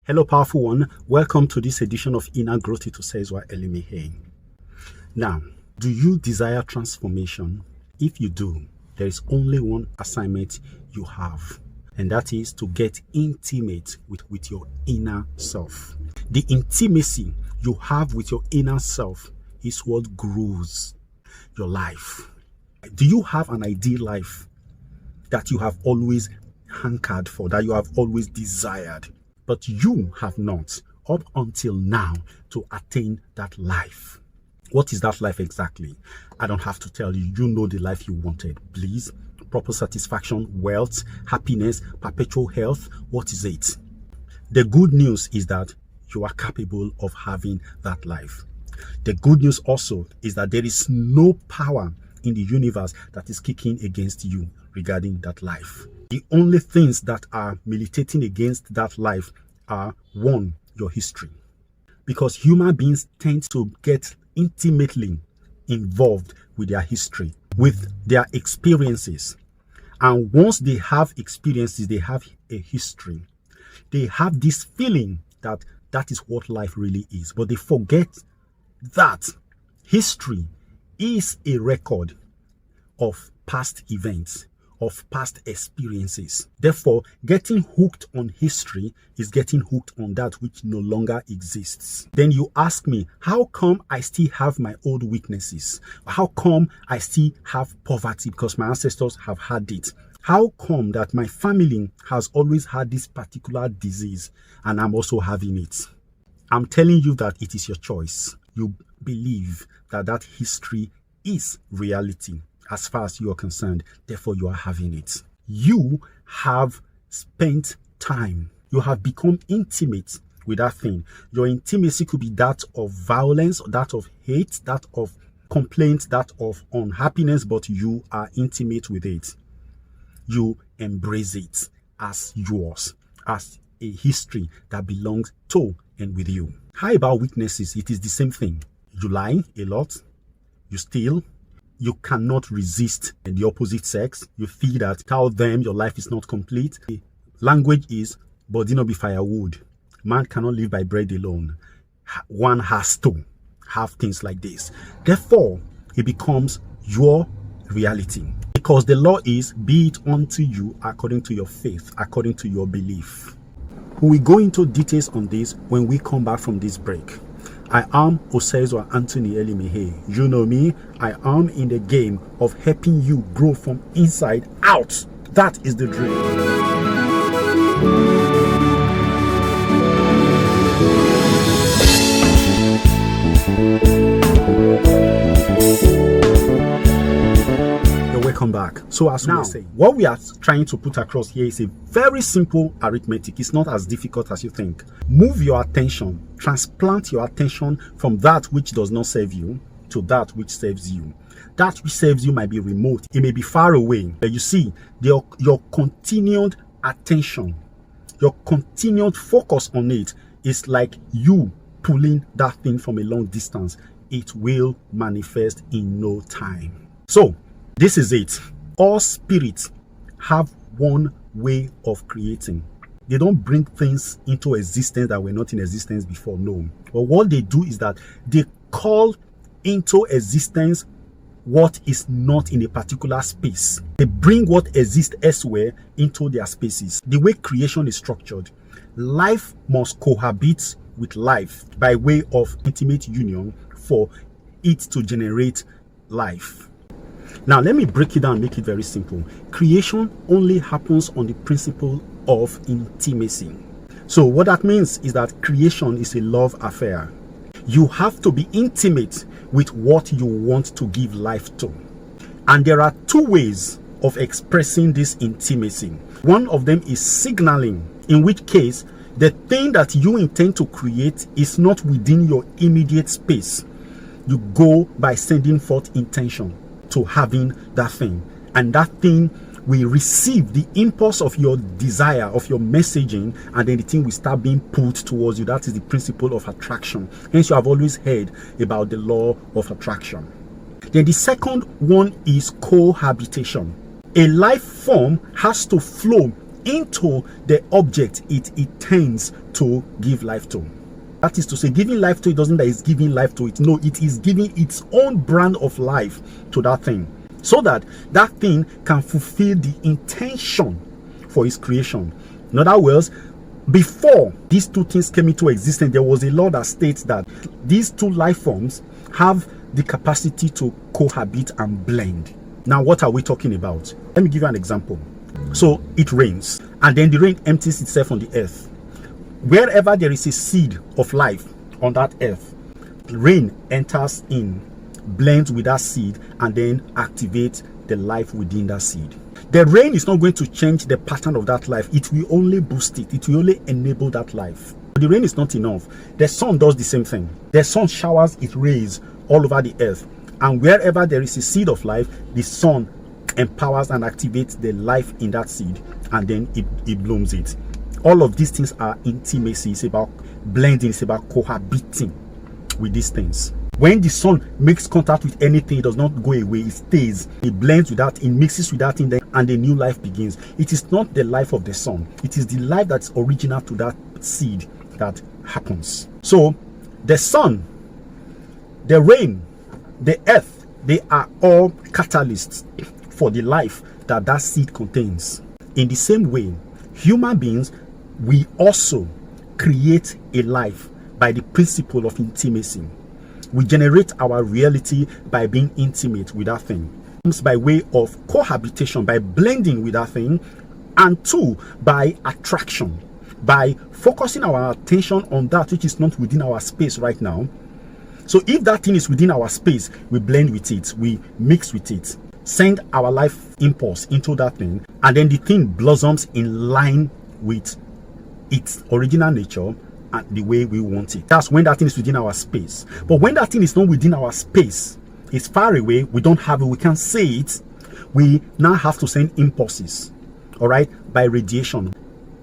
Hello, powerful one. Welcome to this edition of Inner Growth. It says what Elimihe. Now, do you desire transformation? If you do, there is only one assignment you have, and that is to get intimate with your inner self. The intimacy you have with your inner self is what grows your life. Do you have an ideal life that you have always hankered for, that you have always desired? But you have not, up until now, to attain that life. What is that life exactly? I don't have to tell you. You know the life you wanted. Bliss, proper satisfaction, wealth, happiness, perpetual health. What is it? The good news is that you are capable of having that life. The good news also is that there is no power in the universe that is kicking against you regarding that life. The only things that are militating against that life are, one, your history. Because human beings tend to get intimately involved with their history, with their experiences. And once they have experiences, they have a history. They have this feeling that that is what life really is. But they forget that history is a record of past events, of past experiences. Therefore, getting hooked on history is getting hooked on that which no longer exists. Then you ask me, how come I still have my old weaknesses? How come I still have poverty? Because my ancestors have had it. How come that my family has always had this particular disease and I'm also having it? I'm telling you that it is your choice. You believe that that history is reality. As far as you are concerned, therefore you are having it. You have spent time. You have become intimate with that thing. Your intimacy could be that of violence, that of hate, that of complaint, that of unhappiness, but you are intimate with it. You embrace it as yours, as a history that belongs to and with you. How about weaknesses? It is the same thing. You lie a lot. You steal. You cannot resist the opposite sex. You feel that without them, your life is not complete. The language is, body no be firewood. Man cannot live by bread alone. One has to have things like this. Therefore, it becomes your reality. Because the law is, be it unto you according to your faith, according to your belief. We will go into details on this when we come back from this break. I am Osezwa Anthony Elimihe. You know me. I am in the game of helping you grow from inside out. That is the dream. Welcome back. So as we were saying, what we are trying to put across here is a very simple arithmetic. It's not as difficult as you think. Move your attention, transplant your attention from that which does not serve you to that which serves you. That which serves you might be remote. It may be far away. But you see, your continued attention, your continued focus on it is like you pulling that thing from a long distance. It will manifest in no time. So, this is it. All spirits have one way of creating. They don't bring things into existence that were not in existence before. No. But what they do is that they call into existence what is not in a particular space. They bring what exists elsewhere into their spaces. The way creation is structured, life must cohabit with life by way of intimate union for it to generate life. Now, let me break it down and make it very simple. Creation only happens on the principle of intimacy. So what that means is that creation is a love affair. You have to be intimate with what you want to give life to. And there are two ways of expressing this intimacy. One of them is signaling, in which case the thing that you intend to create is not within your immediate space. You go by sending forth intention to having that thing, and that thing will receive the impulse of your desire, of your messaging, and then the thing will start being pulled towards you. That is the principle of attraction. Hence, you have always heard about the law of attraction. Then the second one is cohabitation. A life form has to flow into the object it intends to give life to. That is to say, giving life to it doesn't mean that it's giving life to it. No, it is giving its own brand of life to that thing, so that that thing can fulfill the intention for its creation. In other words, before these two things came into existence, there was a law that states that these two life forms have the capacity to cohabit and blend. Now, what are we talking about? Let me give you an example. So it rains, and then the rain empties itself on the earth. Wherever there is a seed of life on that earth, rain enters in, blends with that seed, and then activates the life within that seed. The rain is not going to change the pattern of that life. It will only boost it. It will only enable that life. The rain is not enough. The sun does the same thing. The sun showers its rays all over the earth, and wherever there is a seed of life, the sun empowers and activates the life in that seed, and then it blooms it. All of these things are intimacy. It's about blending. It's about cohabiting with these things. When the sun makes contact with anything, it does not go away. It stays. It blends with that. It mixes with that thing, and a new life begins. It is not the life of the sun. It is the life that's original to that seed that happens. So the sun, the rain, the earth, they are all catalysts for the life that that seed contains. In the same way, human beings, we also create a life by the principle of intimacy. We generate our reality by being intimate with that thing. It's by way of cohabitation, by blending with that thing, and two, by attraction, by focusing our attention on that which is not within our space right now. So if that thing is within our space, we blend with it, we mix with it, send our life impulse into that thing, and then the thing blossoms in line with its original nature and the way we want it. That's when that thing is within our space. But when that thing is not within our space, it's far away, we don't have it, we can't say it, we now have to send impulses, all right, by radiation.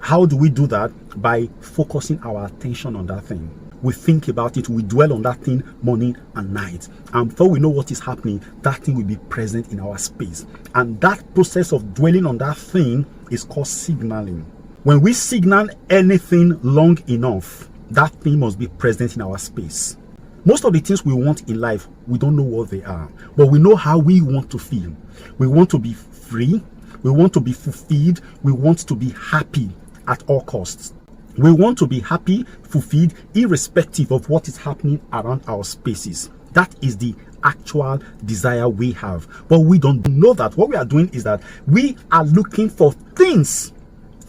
How do we do that? By focusing our attention on that thing. We think about it, we dwell on that thing morning and night, and before we know what is happening, that thing will be present in our space. And that process of dwelling on that thing is called signaling. When we signal anything long enough, that thing must be present in our space. Most of the things we want in life, we don't know what they are, but we know how we want to feel. We want to be free, we want to be fulfilled, we want to be happy at all costs. We want to be happy, fulfilled, irrespective of what is happening around our spaces. That is the actual desire we have. But we don't know that. What we are doing is that we are looking for things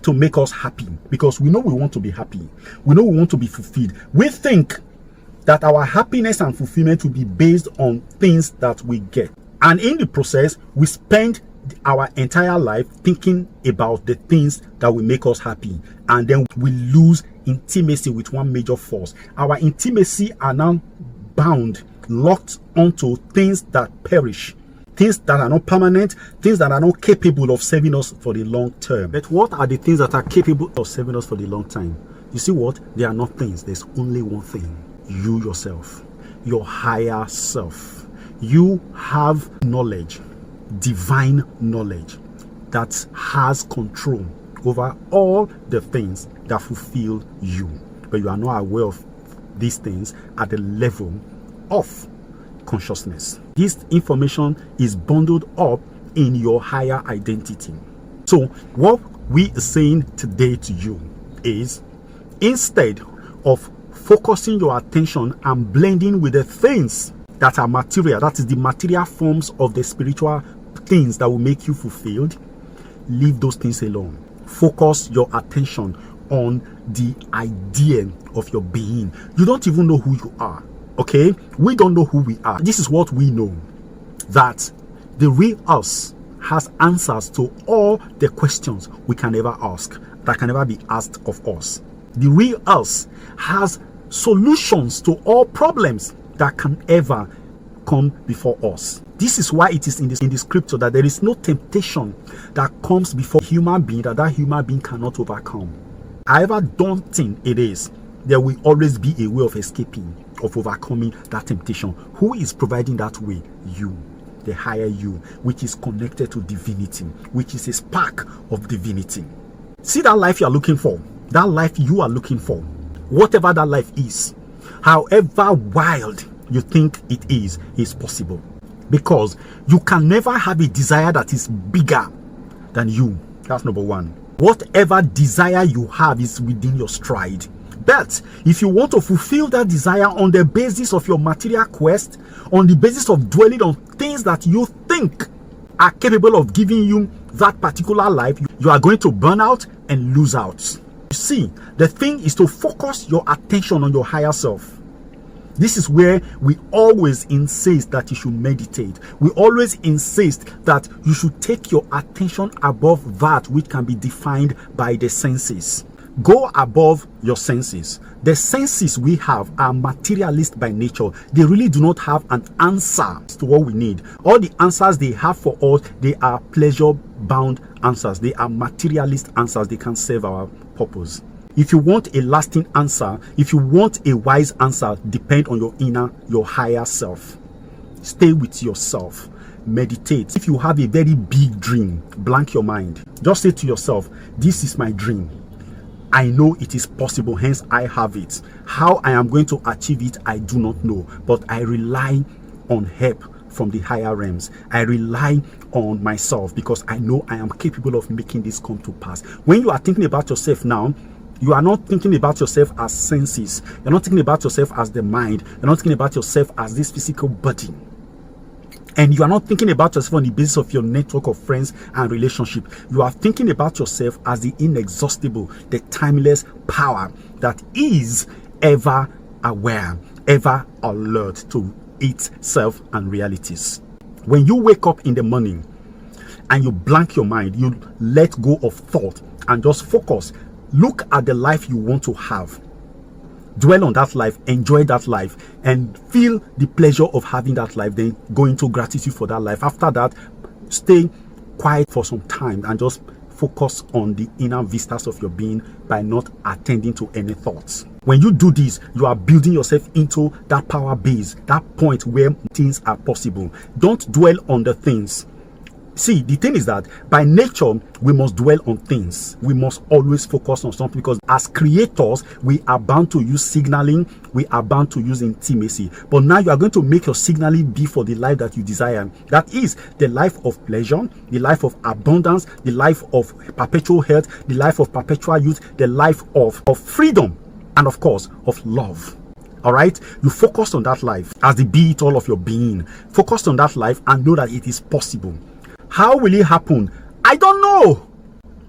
to make us happy, because we know we want to be happy. We know we want to be fulfilled. We think that our happiness and fulfillment will be based on things that we get. And in the process, we spend our entire life thinking about the things that will make us happy, and then we lose intimacy with one major force. Our intimacy are now bound, locked onto things that perish, things that are not permanent, things that are not capable of serving us for the long term. But what are the things that are capable of serving us for the long time? You see what? They are not things. There's only one thing: you yourself, your higher self. You have knowledge, divine knowledge, that has control over all the things that fulfill you, but you are not aware of these things at the level of consciousness. This information is bundled up in your higher identity. So what we are saying today to you is, instead of focusing your attention and blending with the things that are material, that is the material forms of the spiritual things that will make you fulfilled, leave those things alone. Focus your attention on the idea of your being. You don't even know who you are. Okay, we don't know who we are. This is what we know, that the real us has answers to all the questions we can ever ask, that can never be asked of us. The real us has solutions to all problems that can ever come before us. This is why it is in the scripture that there is no temptation that comes before a human being that human being cannot overcome. However daunting it is, there will always be a way of escaping, of overcoming that temptation. Who is providing that way? You, the higher you, which is connected to divinity, which is a spark of divinity. See that life you are looking for, that life you are looking for. Whatever that life is, however wild you think it is possible. Because you can never have a desire that is bigger than you. That's number one. Whatever desire you have is within your stride. But if you want to fulfill that desire on the basis of your material quest, on the basis of dwelling on things that you think are capable of giving you that particular life, you are going to burn out and lose out. You see, the thing is to focus your attention on your higher self. This is where we always insist that you should meditate. We always insist that you should take your attention above that which can be defined by the senses. Go above your senses. The senses we have are materialist by nature. They really do not have an answer to what we need. All the answers they have for us, they are pleasure-bound answers. They are materialist answers. They can serve our purpose. If you want a lasting answer, if you want a wise answer, depend on your inner, your higher self. Stay with yourself. Meditate. If you have a very big dream, blank your mind. Just say to yourself, this is my dream. I know it is possible, hence I have it. How I am going to achieve it, I do not know. But I rely on help from the higher realms. I rely on myself because I know I am capable of making this come to pass. When you are thinking about yourself now, you are not thinking about yourself as senses. You're not thinking about yourself as the mind. You're not thinking about yourself as this physical body. And you are not thinking about yourself on the basis of your network of friends and relationship. You are thinking about yourself as the inexhaustible, the timeless power that is ever aware, ever alert to itself and realities. When you wake up in the morning and you blank your mind, you let go of thought and just focus. Look at the life you want to have. Dwell on that life, enjoy that life, and feel the pleasure of having that life. Then go into gratitude for that life. After that, stay quiet for some time and just focus on the inner vistas of your being by not attending to any thoughts. When you do this, you are building yourself into that power base, that point where things are possible. Don't dwell on the things. See, the thing is that by nature, we must dwell on things. We must always focus on something because as creators, we are bound to use signaling. We are bound to use intimacy. But now you are going to make your signaling be for the life that you desire. That is the life of pleasure, the life of abundance, the life of perpetual health, the life of perpetual youth, the life of freedom, and of course, of love. All right, you focus on that life as the be it all of your being. Focus on that life and know that it is possible. How will it happen? I don't know.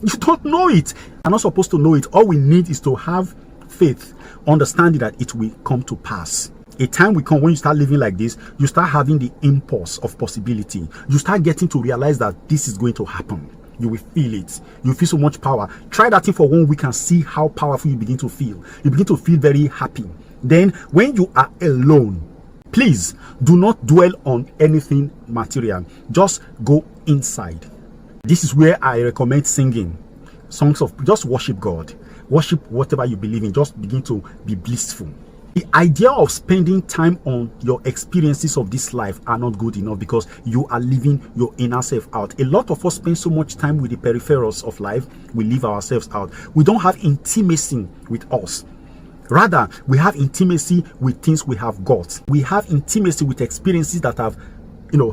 You don't know it. You're not supposed to know it. All we need is to have faith, understanding that it will come to pass. A time will come when you start living like this, you start having the impulse of possibility. You start getting to realize that this is going to happen. You will feel it. You feel so much power. Try that thing for 1 week and see how powerful you begin to feel. You begin to feel very happy. Then when you are alone, please do not dwell on anything material. Just go inside. This is where I recommend singing songs of just worship God. Worship whatever you believe in. Just begin to be blissful. The idea of spending time on your experiences of this life are not good enough because you are leaving your inner self out. A lot of us spend so much time with the peripherals of life, we leave ourselves out. We don't have intimacy with us. Rather, we have intimacy with things we have got. We have intimacy with experiences that have,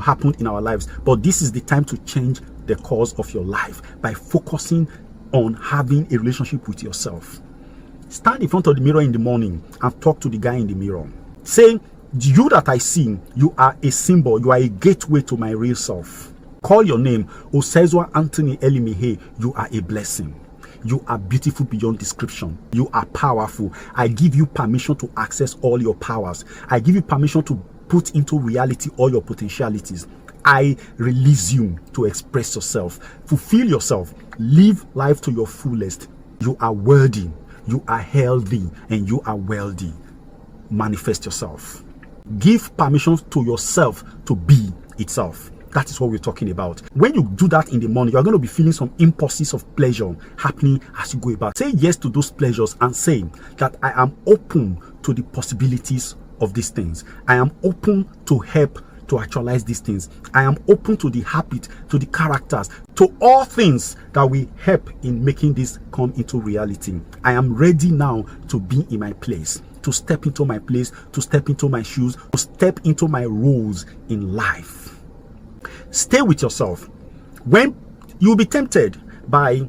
happened in our lives. But this is the time to change the course of your life by focusing on having a relationship with yourself. Stand in front of the mirror in the morning and talk to the guy in the mirror. Say, you that I see, you are a symbol. You are a gateway to my real self. Call your name, Osezwa Anthony Elimihe. You are a blessing. You are beautiful beyond description. You are powerful. I give you permission to access all your powers. I give you permission to put into reality all your potentialities. I release you to express yourself, fulfill yourself, live life to your fullest. You are worthy, you are healthy, and you are wealthy. Manifest yourself. Give permission to yourself to be itself. That is what we're talking about. When you do that in the morning, you're going to be feeling some impulses of pleasure happening as you go about. Say yes to those pleasures and say that I am open to the possibilities of these things. I am open to help to actualize these things. I am open to the habit, to the characters, to all things that will help in making this come into reality. I am ready now to be in my place, to step into my place, to step into my shoes, to step into my roles in life. Stay with yourself. When you'll be tempted by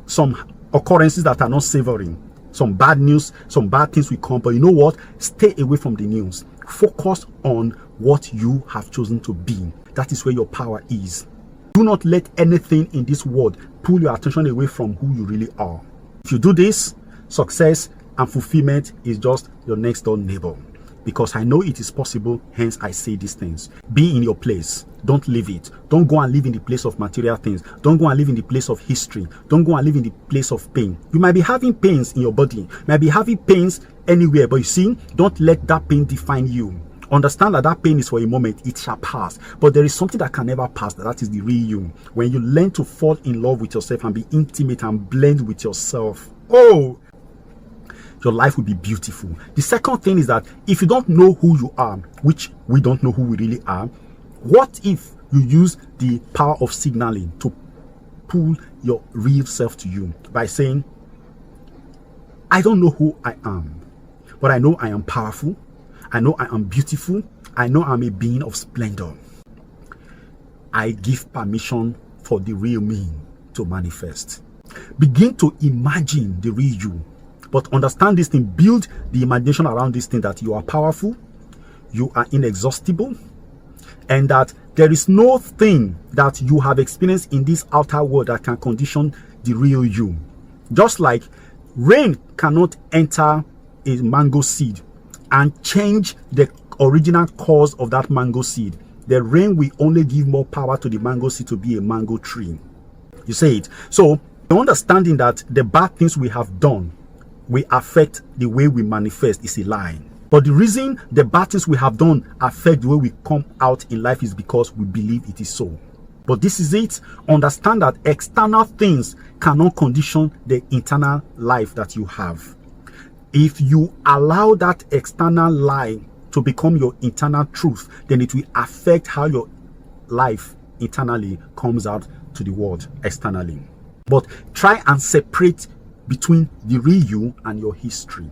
some occurrences that are not savoring, some bad news, some bad things will come, but you know what? Stay away from the news. Focus on what you have chosen to be. That is where your power is. Do not let anything in this world pull your attention away from who you really are. If you do this, success and fulfillment is just your next door neighbor. Because I know it is possible, hence I say these things. Be in your place. Don't leave it. Don't go and live in the place of material things. Don't go and live in the place of history. Don't go and live in the place of pain. You might be having pains in your body. You might be having pains anywhere. But you see, don't let that pain define you. Understand that that pain is for a moment. It shall pass. But there is something that can never pass. That is the real you. When you learn to fall in love with yourself and be intimate and blend with yourself. Oh! Your life will be beautiful. The second thing is that if you don't know who you are, which we don't know who we really are, what if you use the power of signaling to pull your real self to you by saying, I don't know who I am, but I know I am powerful. I know I am beautiful. I know I'm a being of splendor. I give permission for the real me to manifest. Begin to imagine the real you. But understand this thing, build the imagination around this thing, that you are powerful, you are inexhaustible, and that there is no thing that you have experienced in this outer world that can condition the real you. Just like rain cannot enter a mango seed and change the original cause of that mango seed, the rain will only give more power to the mango seed to be a mango tree. You say it. So, the understanding that the bad things we have done will affect the way we manifest is a lie. But the reason the bad things we have done affect the way we come out in life is because we believe it is so. But this is it. Understand that external things cannot condition the internal life that you have. If you allow that external lie to become your internal truth, then it will affect how your life internally comes out to the world externally. But try and separate between the real you and your history.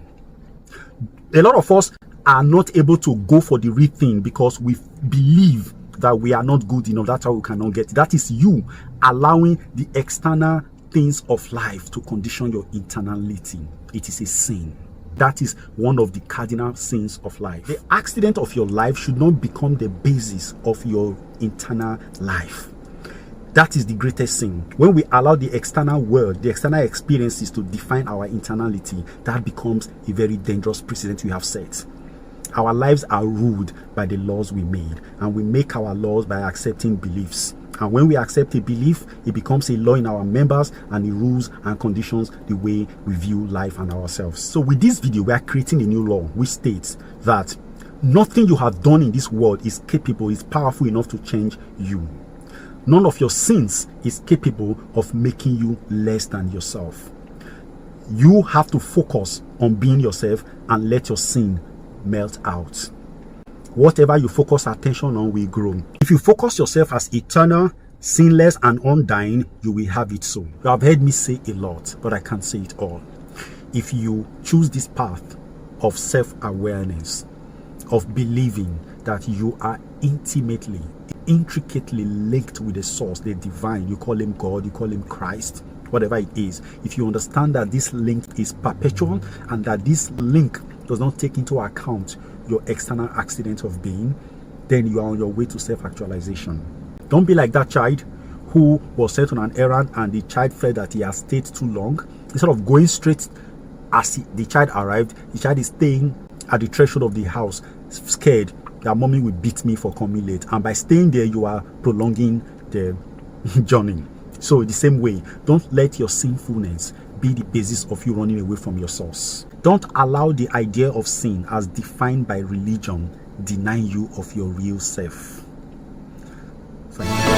A lot of us are not able to go for the real thing because we believe that we are not good enough. That's how we cannot get it. That is you allowing the external things of life to condition your internality. It is a sin. That is one of the cardinal sins of life. The accident of your life should not become the basis of your internal life. That is the greatest sin. When we allow the external world, the external experiences to define our internality, that becomes a very dangerous precedent we have set. Our lives are ruled by the laws we made, and we make our laws by accepting beliefs. And when we accept a belief, it becomes a law in our members, and it rules and conditions the way we view life and ourselves. So with this video, we are creating a new law which states that nothing you have done in this world is capable, is powerful enough to change you. None of your sins is capable of making you less than yourself. You have to focus on being yourself and let your sin melt out. Whatever you focus attention on will grow. If you focus yourself as eternal, sinless, and undying, you will have it so. You have heard me say a lot, but I can't say it all. If you choose this path of self-awareness, of believing that you are intricately linked with the source, the divine, you call him God, you call him Christ, whatever it is. If you understand that this link is perpetual and that this link does not take into account your external accident of being, then you are on your way to self-actualization. Don't be like that child who was sent on an errand and the child felt that he has stayed too long. Instead of going straight as the child arrived, the child is staying at the threshold of the house, scared that mommy will beat me for coming late. And by staying there, you are prolonging the journey. So the same way, don't let your sinfulness be the basis of you running away from your source. Don't allow the idea of sin as defined by religion deny you of your real self. Thank you.